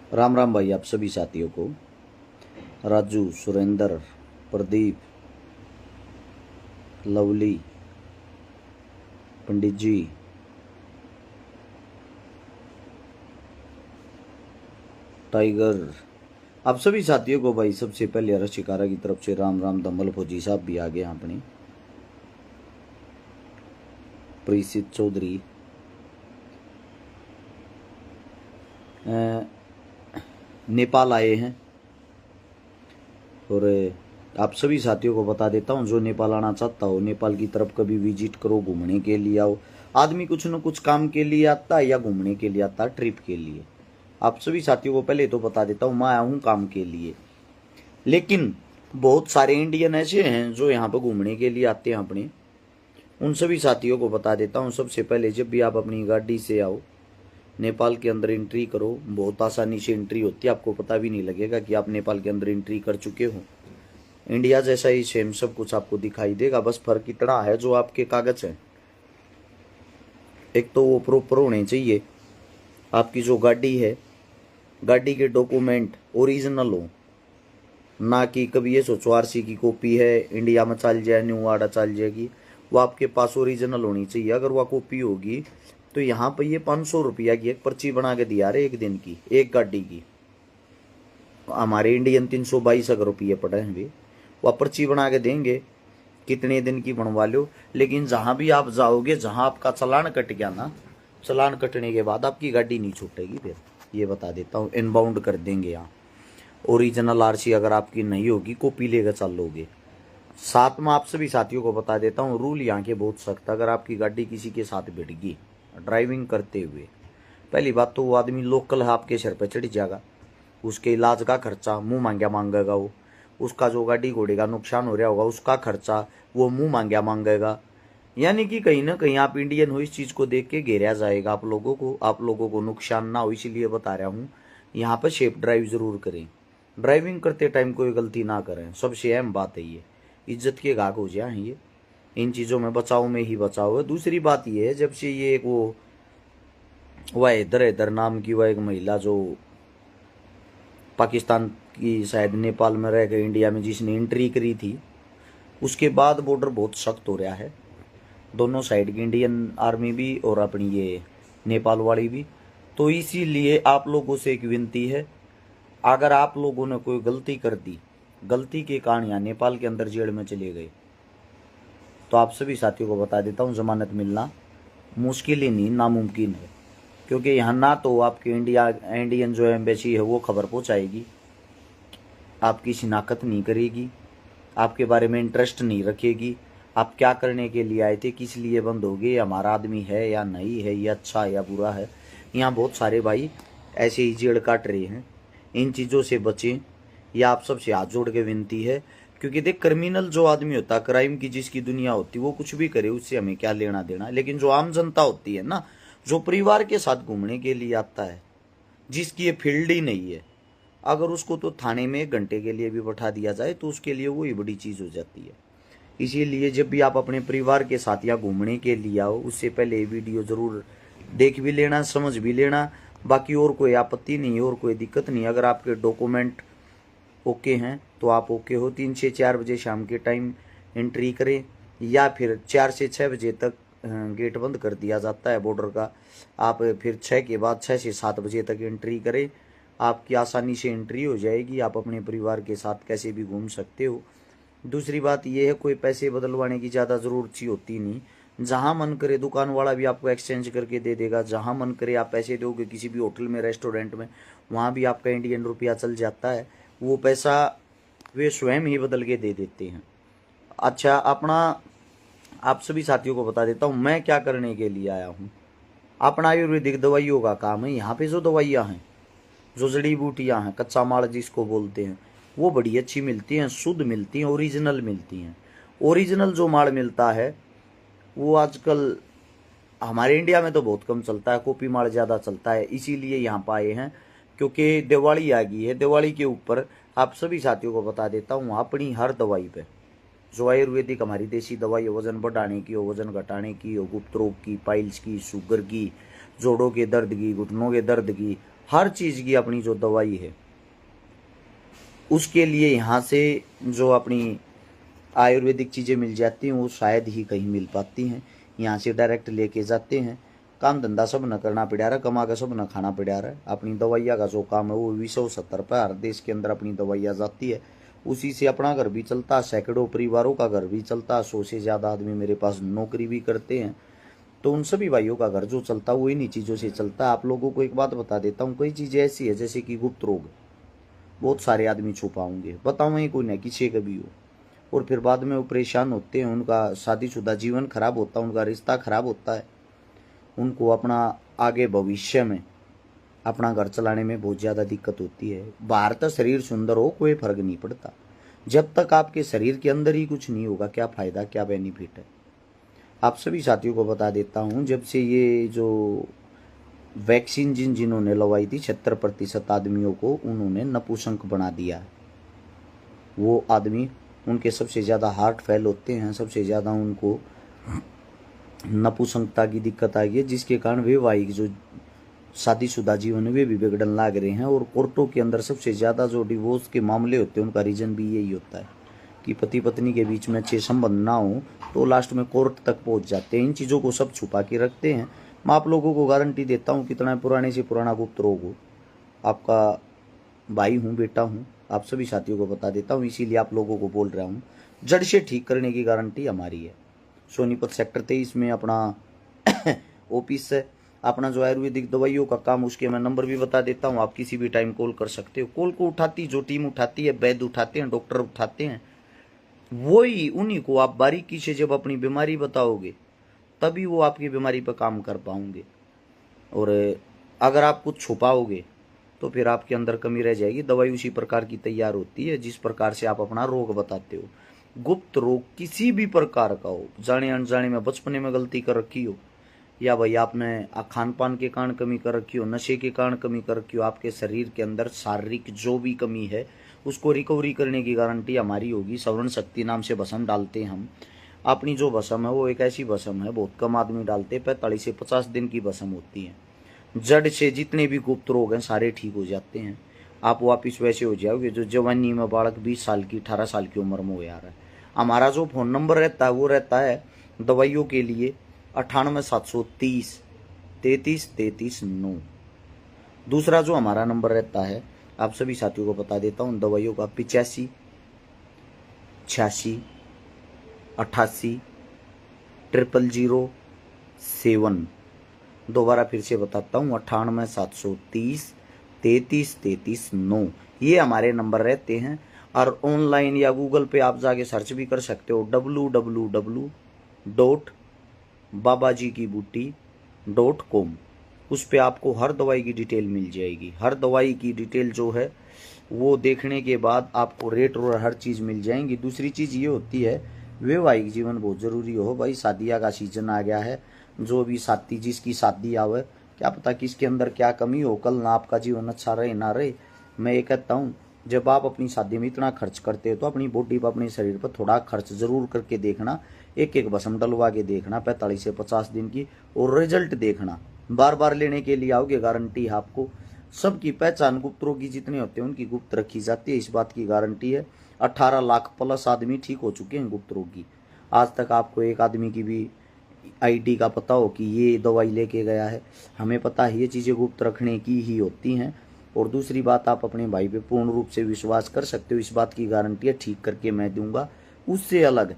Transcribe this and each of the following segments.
राम राम भाई आप सभी साथियों को। राजू, सुरेंद्र, प्रदीप, लवली, पंडित जी, टाइगर, आप सभी साथियों को भाई सबसे पहले रशिकारा की तरफ से राम राम। दम्बल फौजी साहब भी आ गए अपने। प्रीसित चौधरी, नेपाल आए हैं। और आप सभी साथियों को बता देता हूँ, जो नेपाल आना चाहता हो नेपाल की तरफ कभी विजिट करो, घूमने के लिए आओ। आदमी कुछ न कुछ काम के लिए आता है या घूमने के लिए आता है, ट्रिप के लिए। आप सभी साथियों को पहले तो बता देता हूँ, मैं आया हूँ काम के लिए, लेकिन बहुत सारे इंडियन ऐसे हैं जो यहाँ पर घूमने के लिए आते हैं अपने। उन सभी साथियों को बता देता हूँ, सबसे पहले जब भी आप अपनी गाड़ी से आओ, नेपाल के अंदर एंट्री करो। बहुत आसानी से एंट्री होती है, आपको पता भी नहीं लगेगा कि आप नेपाल के अंदर एंट्री कर चुके हो। इंडिया जैसा ही सेम सब कुछ आपको दिखाई देगा, बस फर्क इतना है जो आपके कागज हैं, एक तो वो प्रॉपर होने चाहिए। आपकी जो गाड़ी है, गाड़ी के डॉक्यूमेंट ओरिजिनल हो, ना कि कभी ये सोचो आरसी की कॉपी है, इंडिया में चल जाए, न्यू आड़ा चल जाएगी। वो आपके पास ओरिजिनल होनी चाहिए। अगर वह कॉपी होगी तो यहाँ पर ये 500 रुपया की एक पर्ची बना के दिया रहे एक दिन की, एक गाड़ी की। हमारे इंडियन 322 अगर रुपये पड़े हैं भी, वह पर्ची बना के देंगे, कितने दिन की बनवा लो। लेकिन जहां भी आप जाओगे, जहां आपका चालान कट गया ना, चालान कटने के बाद आपकी गाड़ी नहीं छूटेगी। फिर ये बता देता हूँ, इनबाउंड कर देंगे यहाँ। ओरिजिनल आरसी अगर आपकी नहीं होगी, कॉपी लेकर चलोगे। साथ में आप सभी साथियों को बता देता हूँ, रूल यहाँ के बहुत सख्त। अगर आपकी गाड़ी किसी के साथ भिड़ गई ड्राइविंग करते हुए, पहली बात तो वो आदमी लोकल है, आपके सिर पर चढ़ जाएगा। उसके इलाज का खर्चा मुंह मांगया मांगेगा वो। उसका जो गाड़ी घोड़े का नुकसान हो रहा होगा उसका खर्चा वो मुंह मांगया मांगेगा। यानी कि कहीं ना कहीं आप इंडियन हो, इस चीज को देख के घेरा जाएगा आप लोगों को नुकसान ना हो। इसीलिए बता रहा हूँ, यहाँ पर सेफ ड्राइव जरूर करें। ड्राइविंग करते टाइम कोई गलती ना करें, सबसे अहम बात है ये। इज्जत के गाक हो जाए ये, इन चीज़ों में बचाव में ही बचाव है। दूसरी बात ये है, जब से ये एक वो वह इधर इधर नाम की वह एक महिला जो पाकिस्तान की शायद नेपाल में रह गई इंडिया में, जिसने एंट्री करी थी, उसके बाद बॉर्डर बहुत सख्त हो रहा है। दोनों साइड की इंडियन आर्मी भी और अपनी ये नेपाल वाली भी। तो इसीलिए आप लोगों से एक विनती है, अगर आप लोगों ने कोई गलती कर दी, गलती के कारण यहाँ नेपाल के अंदर जेल में चले गए, तो आप सभी साथियों को बता देता हूँ, जमानत मिलना मुश्किल ही नहीं, नामुमकिन है। क्योंकि यहाँ ना तो आपके इंडियन जो एम्बेसी है वो खबर पहुँचाएगी, आपकी शिनाख्त नहीं करेगी, आपके बारे में इंटरेस्ट नहीं रखेगी, आप क्या करने के लिए आए थे, किस लिए बंद हो गए, हमारा आदमी है या नहीं है, ये अच्छा है या बुरा है। यहाँ बहुत सारे भाई ऐसे ही जेड़ काट रहे हैं। इन चीज़ों से बचें, यह आप सबसे हाथ जोड़ के विनती है। क्योंकि देख, क्रिमिनल जो आदमी होता है, क्राइम की जिसकी दुनिया होती है, वो कुछ भी करे, उससे हमें क्या लेना देना। लेकिन जो आम जनता होती है ना, जो परिवार के साथ घूमने के लिए आता है, जिसकी ये फील्ड ही नहीं है, अगर उसको तो थाने में 1 घंटे के लिए भी बैठा दिया जाए तो उसके लिए वो ही बड़ी चीज़ हो जाती है। इसीलिए जब भी आप अपने परिवार के साथ या घूमने के लिए आओ, उससे पहले ये वीडियो ज़रूर देख भी लेना, समझ भी लेना। बाकी और कोई आपत्ति नहीं है और कोई दिक्कत नहीं। अगर आपके डॉक्यूमेंट ओके हैं तो आप ओके हो। 3 से 4 बजे शाम के टाइम एंट्री करें, या फिर 4 से 6 बजे तक गेट बंद कर दिया जाता है बॉर्डर का। आप फिर 6 के बाद 6 से 7 बजे तक एंट्री करें, आपकी आसानी से एंट्री हो जाएगी। आप अपने परिवार के साथ कैसे भी घूम सकते हो। दूसरी बात यह है, कोई पैसे बदलवाने की ज़्यादा ज़रूरत सी होती नहीं। जहाँ मन करे दुकान वाला भी आपको एक्सचेंज करके दे देगा। जहाँ मन करे आप पैसे दोगे किसी भी होटल में, रेस्टोरेंट में, वहाँ भी आपका इंडियन रुपया चल जाता है। वो पैसा वे स्वयं ही बदल के दे देते हैं। अच्छा, अपना आप सभी साथियों को बता देता हूँ मैं क्या करने के लिए आया हूँ। अपना आयुर्वेदिक दवाइयों का काम है। यहाँ पे जो दवाइयाँ हैं, जो जड़ी बूटियाँ हैं, कच्चा माल जिसको बोलते हैं, वो बड़ी अच्छी मिलती हैं, शुद्ध मिलती हैं, ओरिजिनल मिलती हैं। ओरिजिनल जो माल मिलता है वो आजकल हमारे इंडिया में तो बहुत कम चलता है, कॉपी माल ज़्यादा चलता है। इसीलिए यहाँ पर आए हैं, क्योंकि दिवाली आ गई है। दिवाली के ऊपर आप सभी साथियों को बता देता हूँ, अपनी हर दवाई पे, जो आयुर्वेदिक हमारी देसी दवाई हो, वजन बढ़ाने की हो, वजन घटाने की हो, गुप्त रोग की, पाइल्स की, शुगर की, जोड़ों के दर्द की, घुटनों के दर्द की, हर चीज़ की अपनी जो दवाई है उसके लिए यहाँ से जो अपनी आयुर्वेदिक चीज़ें मिल जाती हैं वो शायद ही कहीं मिल पाती हैं। यहाँ से डायरेक्ट लेके जाते हैं। काम धंधा सब न करना पड़ा रहा, कमा कर सब न खाना पड़ा रहा है। अपनी दवाइयाँ का जो काम है वो 270 रुपये हर देश के अंदर अपनी दवाइयाँ जाती है। उसी से अपना घर भी चलता, सैकड़ों परिवारों का घर भी चलता। 100 से ज़्यादा आदमी मेरे पास नौकरी भी करते हैं। तो उन सभी भाइयों का घर जो चलता है वो इन्हीं चीज़ों से चलता है। आप लोगों को एक बात बता देता हूँ, कई चीज़ें ऐसी है जैसे कि गुप्त रोग बहुत सारे आदमी छुपाओगे, बताऊँ कोई नहीं किसी का भी हो, और फिर बाद में वो परेशान होते हैं, उनका शादीशुदा जीवन खराब होता है, उनका रिश्ता खराब होता है, उनको अपना आगे भविष्य में अपना घर चलाने में बहुत ज़्यादा दिक्कत होती है। बाहर तो शरीर सुंदर हो कोई फर्क नहीं पड़ता, जब तक आपके शरीर के अंदर ही कुछ नहीं होगा क्या फ़ायदा, क्या बेनिफिट है। आप सभी साथियों को बता देता हूँ, जब से ये जो वैक्सीन जिन्होंने लगवाई थी 76% आदमियों को उन्होंने नपुंसक बना दिया है। वो आदमी, उनके सबसे ज़्यादा हार्ट फेल होते हैं, सबसे ज़्यादा उनको नपुंसकता की दिक्कत आई है, जिसके कारण वैवाहिक जो शादीशुदा जीवन वे भी बिगड़न लाग रहे हैं। और कोर्टों के अंदर सबसे ज़्यादा जो डिवोर्स के मामले होते हैं उनका रीज़न भी यही होता है कि पति पत्नी के बीच में अच्छे संबंध ना हो तो लास्ट में कोर्ट तक पहुंच जाते हैं। इन चीज़ों को सब छुपा के रखते हैं। मैं आप लोगों को गारंटी देता हूँ, कितना पुराने से पुराना गुप्त रोग हो, आपका भाई हूँ, बेटा हूँ, आप सभी साथियों को बता देता हूँ, इसीलिए आप लोगों को बोल रहा हूँ, जड़ से ठीक करने की गारंटी हमारी है। सोनीपत सेक्टर 23 में अपना ऑफिस है। अपना जो आयुर्वेदिक दवाइयों का काम, उसके मैं नंबर भी बता देता हूँ, आप किसी भी टाइम कॉल कर सकते हो। कॉल को उठाती जो टीम उठाती है, वैद्य उठाते हैं, डॉक्टर उठाते हैं, वही उन्हीं को आप बारीकी से जब अपनी बीमारी बताओगे तभी वो आपकी बीमारी पर काम कर पाओगे। और अगर आप कुछ छुपाओगे तो फिर आपके अंदर कमी रह जाएगी। दवाई उसी प्रकार की तैयार होती है जिस प्रकार से आप अपना रोग बताते हो। गुप्त रोग किसी भी प्रकार का हो, जाने अनजाने में बचपने में गलती कर रखी हो, या भाई आपने खान पान के कारण कमी कर रखी हो, नशे के कारण कमी कर रखी हो, आपके शरीर के अंदर शारीरिक जो भी कमी है उसको रिकवरी करने की गारंटी हमारी होगी। सवर्ण शक्ति नाम से भस्म डालते हैं हम। अपनी जो भस्म है वो एक ऐसी भस्म है, बहुत कम आदमी डालते, 45 से 50 दिन की भस्म होती है। जड़ से जितने भी गुप्त रोग हैं सारे ठीक हो जाते हैं। आप वापिस वैसे हो जाओगे जो जवानी में बालक 20 साल की 18 साल की उम्र में हो जा रहा है। हमारा जो फ़ोन नंबर रहता है वो रहता है दवाइयों के लिए 98 730 33 33 9। दूसरा जो हमारा नंबर रहता है, आप सभी साथियों को बता देता हूँ, दवाइयों का 85 86 88 000 7। दोबारा फिर से बताता हूँ, 98 730 33 33 9। ये हमारे नंबर रहते हैं। और ऑनलाइन या गूगल पे आप जाके सर्च भी कर सकते हो, www.babajikibooty.com। उस पे आपको हर दवाई की डिटेल मिल जाएगी। हर दवाई की डिटेल जो है वो देखने के बाद आपको रेट और हर चीज़ मिल जाएंगी। दूसरी चीज़ ये होती है, वैवाहिक जीवन बहुत ज़रूरी हो भाई। शादियाँ का सीजन आ गया है, जो भी साथी जिसकी शादी आवे, क्या पता किसके अंदर क्या कमी हो, कल ना आपका जीवन अच्छा रहे ना रहे। मैं ये कहता हूँ, जब आप अपनी शादी में इतना खर्च करते हो तो अपनी बॉडी पर, अपने शरीर पर थोड़ा खर्च जरूर करके देखना। एक एक भस्म डलवा के देखना 45 से 50 दिन की, और रिजल्ट देखना। बार बार लेने के लिए आओगे, गारंटी है आपको। सबकी पहचान गुप्त रोगी जितने होते हैं उनकी गुप्त रखी जाती है, इस बात की गारंटी है। 18 लाख प्लस आदमी ठीक हो चुके हैं गुप्त रोगी। आज तक आपको एक आदमी की भी आईडी का पता हो कि ये दवाई लेके गया है? हमें पता है ये चीज़ें गुप्त रखने की ही होती हैं। और दूसरी बात, आप अपने भाई पे पूर्ण रूप से विश्वास कर सकते हो, इस बात की गारंटी है ठीक करके मैं दूंगा। उससे अलग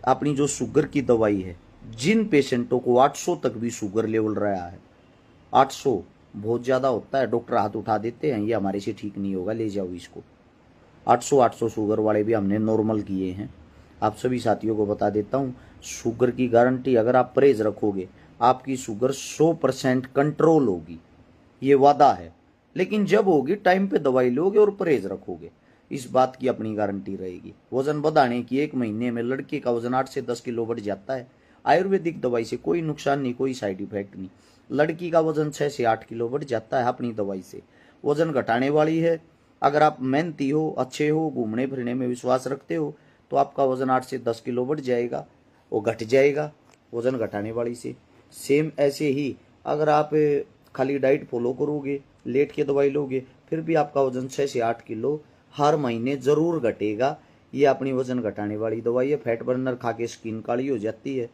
अपनी जो शुगर की दवाई है, जिन पेशेंटों को 800 तक भी शुगर लेवल रहा है, 800 बहुत ज़्यादा होता है, डॉक्टर हाथ उठा देते हैं, ये हमारे से ठीक नहीं होगा, ले जाओ इसको। 800 शुगर वाले भी हमने नॉर्मल किए हैं। आप सभी साथियों को बता देता हूँ, शुगर की गारंटी, अगर आप परहेज रखोगे आपकी शुगर 100% कंट्रोल होगी, ये वादा है। लेकिन जब होगी टाइम पे दवाई लोगे और परहेज रखोगे, इस बात की अपनी गारंटी रहेगी। वजन बढ़ाने की 1 महीने में लड़के का वजन 8 से 10 किलो बढ़ जाता है। आयुर्वेदिक दवाई से कोई नुकसान नहीं, कोई साइड इफेक्ट नहीं। लड़की का वजन 6 से 8 किलो बढ़ जाता है अपनी दवाई से। वजन घटाने वाली है। अगर आप मेहनती हो, अच्छे हो, घूमने फिरने में विश्वास रखते हो, तो आपका वजन 8 से 10 किलो बढ़ जाएगा, वो घट जाएगा वजन घटाने वाली से। सेम ऐसे ही अगर आप खाली डाइट फॉलो करोगे, लेट के दवाई लोगे, फिर भी आपका वजन 6 से 8 किलो हर महीने जरूर घटेगा। ये अपनी वजन घटाने वाली दवाई है। फैट बर्नर खा के स्किन काली हो जाती है,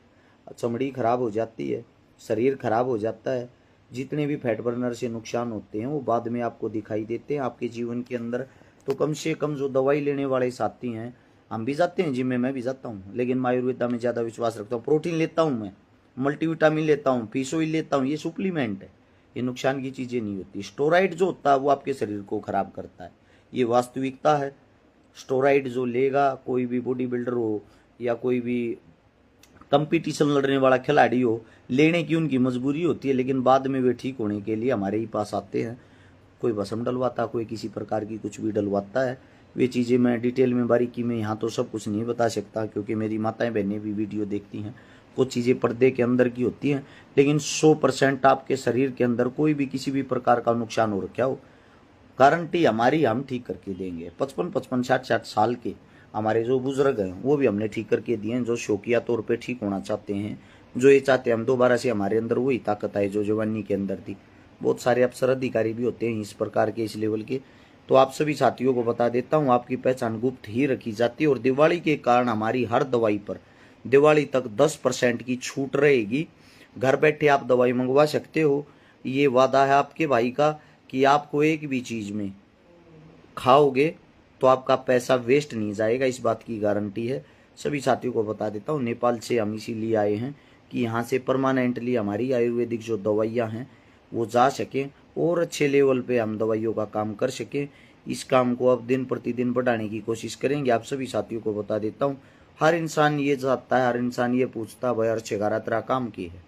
चमड़ी खराब हो जाती है, शरीर खराब हो जाता है। जितने भी फैट बर्नर से नुकसान होते हैं वो बाद में आपको दिखाई देते हैं आपके जीवन के अंदर। तो कम से कम जो दवाई लेने वाले साथी हैं, हम भी जाते हैं जिम में, मैं भी जाता हूँ, लेकिन मैं आयुर्वेदा में ज़्यादा विश्वास रखता हूँ। प्रोटीन लेता हूँ, मैं मल्टीविटामिन लेता हूँ, फिश ऑयल लेता हूँ, ये सुप्लीमेंट है, ये नुकसान की चीज़ें नहीं होती। स्टेरॉइड जो होता है वो आपके शरीर को खराब करता है, ये वास्तविकता है। स्टेरॉइड जो लेगा, कोई भी बॉडी बिल्डर हो या कोई भी कंपटीशन लड़ने वाला खिलाड़ी हो, लेने की उनकी मजबूरी होती है, लेकिन बाद में वे ठीक होने के लिए हमारे ही पास आते हैं। कोई भस्म डलवाता, कोई किसी प्रकार की कुछ भी डलवाता है। वे चीज़ें मैं डिटेल में बारीकी में यहाँ तो सब कुछ नहीं बता सकता, क्योंकि मेरी माताएं बहनें भी वीडियो देखती हैं। कुछ चीज़ें पर्दे के अंदर की होती हैं, लेकिन 100% आपके शरीर के अंदर कोई भी किसी भी प्रकार का नुकसान हो रखा हो, गारंटी हमारी, हम ठीक करके देंगे। 55-55, 60-60 साल के हमारे जो बुजुर्ग हैं वो भी हमने ठीक करके दिए हैं, जो शौकिया तौर पे ठीक होना चाहते हैं, जो ये चाहते हैं हम दोबारा से हमारे अंदर वही ताकत आए जो जवानी के अंदर थी। बहुत सारे अफसर अधिकारी भी होते हैं इस प्रकार के, इस लेवल के। तो आप सभी साथियों को बता देता हूँ, आपकी पहचान गुप्त ही रखी जाती है। और दिवाली के कारण हमारी हर दवाई पर दिवाली तक 10% की छूट रहेगी। घर बैठे आप दवाई मंगवा सकते हो। ये वादा है आपके भाई का कि आपको एक भी चीज़ में खाओगे तो आपका पैसा वेस्ट नहीं जाएगा, इस बात की गारंटी है। सभी साथियों को बता देता हूँ, नेपाल से हम इसीलिए आए हैं कि यहाँ से परमानेंटली हमारी आयुर्वेदिक जो दवाइयाँ हैं वो जा सकें और अच्छे लेवल पे हम दवाइयों का काम कर सकें। इस काम को अब दिन प्रतिदिन बढ़ाने की कोशिश करेंगे। आप सभी साथियों को बता देता हूँ, हर इंसान ये चाहता है, हर इंसान ये पूछता है, भाई अर्चगारा तेरा काम की है।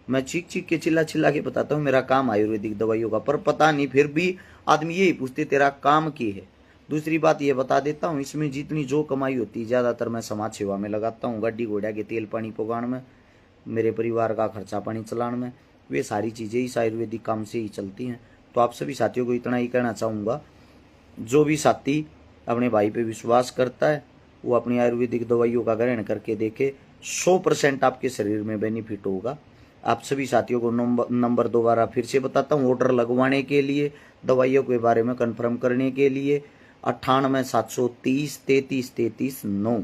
मैं चीख चीख के चिल्ला चिल्ला के बताता हूँ मेरा काम आयुर्वेदिक दवाइयों का, पर पता नहीं फिर भी आदमी यही पूछते तेरा काम की है। दूसरी बात ये बता देता हूँ, इसमें जितनी जो कमाई होती है ज़्यादातर मैं समाज सेवा में लगाता हूँ। गड्डी घोड़ा के तेल पानी पुगाण में, मेरे परिवार का खर्चा पानी चलाने में, वे सारी चीज़ें इस आयुर्वेदिक काम से ही चलती हैं। तो आप सभी साथियों को इतना ही कहना चाहूँगा, जो भी साथी अपने भाई पे विश्वास करता है वो अपनी आयुर्वेदिक दवाइयों का ग्रहण करके देखे, 100% आपके शरीर में बेनिफिट होगा। आप सभी साथियों को नंबर दोबारा फिर से बताता हूँ, ऑर्डर लगवाने के लिए, दवाइयों के बारे में कंफर्म करने के लिए 98-730-33-33-9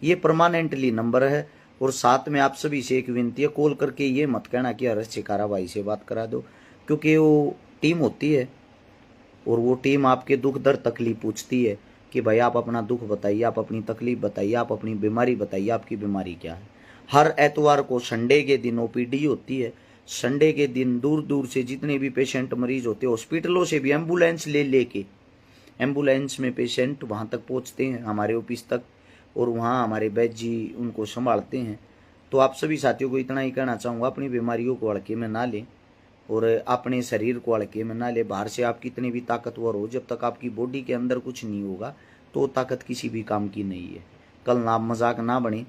ये परमानेंटली नंबर है। और साथ में आप सभी से एक विनती है, कॉल करके ये मत कहना कि अरे शिकारा भाई से बात करा दो, क्योंकि वो टीम होती है और वो टीम आपके दुख दर्द तकलीफ पूछती है कि भाई आप अपना दुख बताइए, आप अपनी तकलीफ बताइए, आप अपनी बीमारी बताइए, आपकी बीमारी क्या है। हर एतवार को संडे के दिन ओपीडी होती है। संडे के दिन दूर दूर से जितने भी पेशेंट मरीज होते हैं, हॉस्पिटलों से भी एम्बुलेंस लेके एम्बुलेंस में पेशेंट वहाँ तक पहुँचते हैं, हमारे ऑफिस तक, और वहाँ हमारे वैद्य जी उनको संभालते हैं। तो आप सभी साथियों को इतना ही कहना चाहूँगा, अपनी बीमारियों को हल्के में ना लें और अपने शरीर को हल्के में ना ले। बाहर से आप कितने भी ताकतवर हो, जब तक आपकी बॉडी के अंदर कुछ नहीं होगा तो ताकत किसी भी काम की नहीं है। कल ना मजाक ना बने,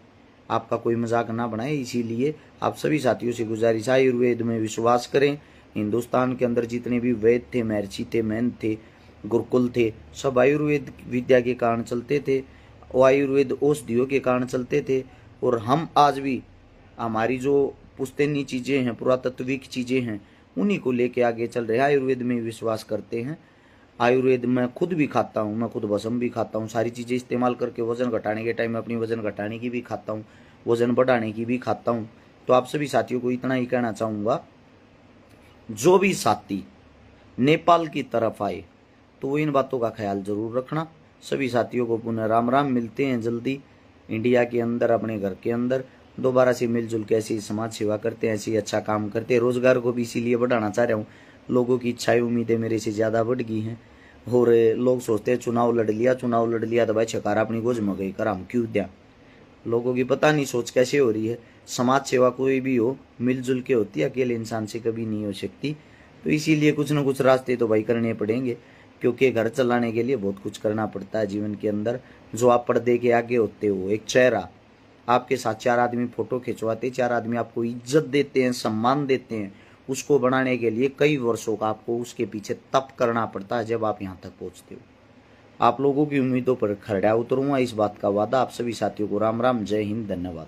आपका कोई मजाक ना बनाए। इसीलिए आप सभी साथियों से गुजारिश, आयुर्वेद में विश्वास करें। हिंदुस्तान के अंदर जितने भी वैद्य थे, महर्षि थे, मैन थे, गुरुकुल थे, सब आयुर्वेद विद्या के कारण चलते थे, और आयुर्वेद औषधियों के कारण चलते थे। और हम आज भी हमारी जो पुश्तैनी चीज़ें हैं, पुरातत्विक चीज़ें हैं, उन्हीं को लेके आगे चल रहे हैं। आयुर्वेद में विश्वास करते हैं। आयुर्वेद मैं खुद भी खाता हूँ, मैं खुद भस्म भी खाता हूँ, सारी चीज़ें इस्तेमाल करके वजन घटाने के टाइम में अपनी वजन घटाने की भी खाता हूँ, वजन बढ़ाने की भी खाता हूँ। तो आप सभी साथियों को इतना ही कहना चाहूँगा, जो भी साथी नेपाल की तरफ आए तो वो इन बातों का ख्याल जरूर रखना। सभी साथियों को पुनः राम राम। मिलते हैं जल्दी इंडिया के अंदर, अपने घर के अंदर दोबारा से मिलजुल के ऐसी समाज सेवा करते हैं, ऐसी अच्छा काम करते हैं। रोजगार को भी इसीलिए बढ़ाना चाह रहा हूँ। लोगों की इच्छाएं उम्मीदें मेरे से ज़्यादा बढ़ गई हैं और लोग सोचते हैं चुनाव लड़ लिया तो भाई छकारा अपनी गोज में गई कर हम क्यों द्या। लोगों की पता नहीं सोच कैसे हो रही है। समाज सेवा कोई भी हो मिलजुल के होती है, अकेले इंसान से कभी नहीं हो सकती। तो इसीलिए कुछ न कुछ रास्ते तो भाई करने पड़ेंगे, क्योंकि घर चलाने के लिए बहुत कुछ करना पड़ता है जीवन के अंदर। जो आप पर्दे के आगे होते हो, एक चेहरा, आपके साथ 4 आदमी फोटो खिंचवाते, 4 आदमी आपको इज्जत देते हैं, सम्मान देते हैं, उसको बनाने के लिए कई वर्षों का आपको उसके पीछे तप करना पड़ता है जब आप यहाँ तक पहुँचते हो। आप लोगों की उम्मीदों पर खरा उतरूंगा, इस बात का वादा। आप सभी साथियों को राम राम, जय हिंद, धन्यवाद।